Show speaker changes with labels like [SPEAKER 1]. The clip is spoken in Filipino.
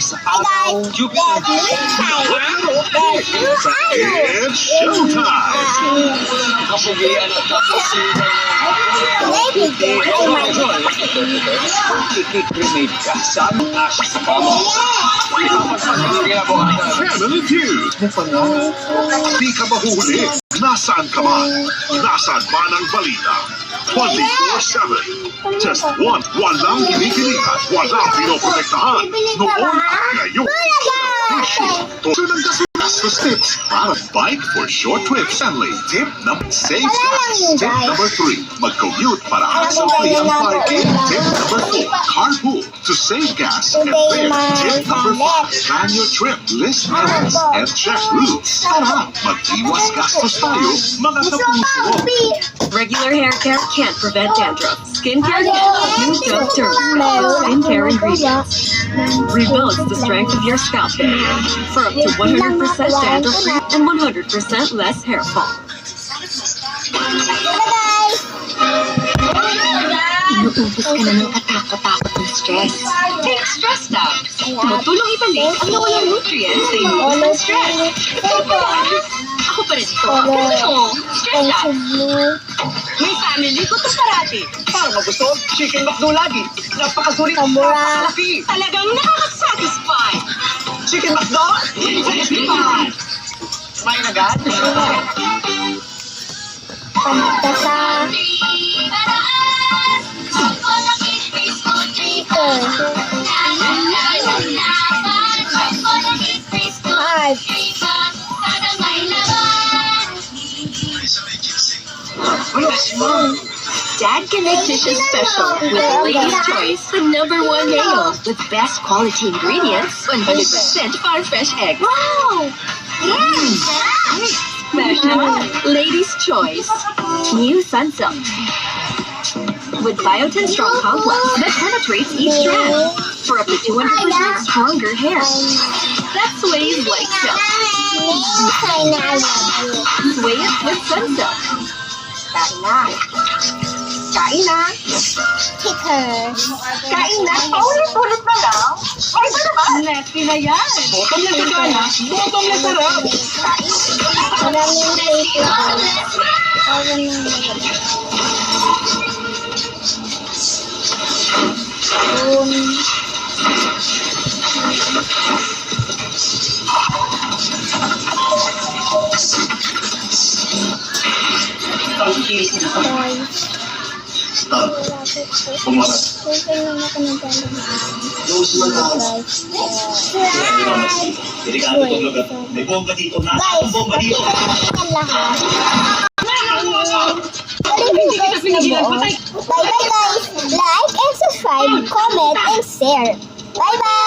[SPEAKER 1] sa araw, Jupiter.
[SPEAKER 2] It's showtime!
[SPEAKER 1] Kapugian at kapusinan. Ikikremate ka sa anong asya sa kama.
[SPEAKER 2] Family Feud! Di ka mahuli. Nasaan ka man? Nasaan man ang balita? 24/7. Just walang kinikilihan, walang pinoprotektahan. Noon at ngayon. Tulad ng gastos tips para bike for short trips. Family tip number 6 gas. Tip number 3, mag-commute para hassle-free ang parking. Tip number 4, carpool to save gas and fare. Tip number 5, plan your trip, list errands, and check routes. Tara, mag-iwas gastos tayo, mga kapuso.
[SPEAKER 3] Regular hair care can't prevent dandruff. Skincare can. Use Dove Turmeric skincare ingredients. Rebuilds the strength of your scalp barrier for up to 100% dandruff-free and 100% less hair fall. Inuubos ka na ng katakot-takot ng stress. Take stress out. Tumutulong ibalik ang nawalang nutrients sa inuubos ng stress. Ako pa rin ito. Stress out. May family, gusto parati.
[SPEAKER 1] Para magusto, chicken McDo lagi. Napakasulit, napakalaki.
[SPEAKER 3] Talagang nakakasatisfy.
[SPEAKER 1] Chicken McDo, satisfied. Kumain agad?
[SPEAKER 4] Pantasa.
[SPEAKER 3] Dad can make dishes special with Lady's Choice, the #1 mayo with best quality ingredients, 100% farm fresh eggs.
[SPEAKER 4] Wow! Yes!
[SPEAKER 3] Special Lady's Choice, new Sunsilk with Biotin Strong Complex that penetrates each strand for up to 200% stronger hair. That's Sway's like silk. Sway it with Sunsilk.
[SPEAKER 4] Kain na. Kain na. Stickers.
[SPEAKER 3] Kain na, paulit-ulit na lang. Ay, ba naman? Nesty na yan.
[SPEAKER 1] Bottom na sagana, bottom na sarap.
[SPEAKER 4] Maraming paper.
[SPEAKER 2] May bomba dito na. Bomba dito.
[SPEAKER 4] Bye bye guys. Like and subscribe, comment and share. Bye bye.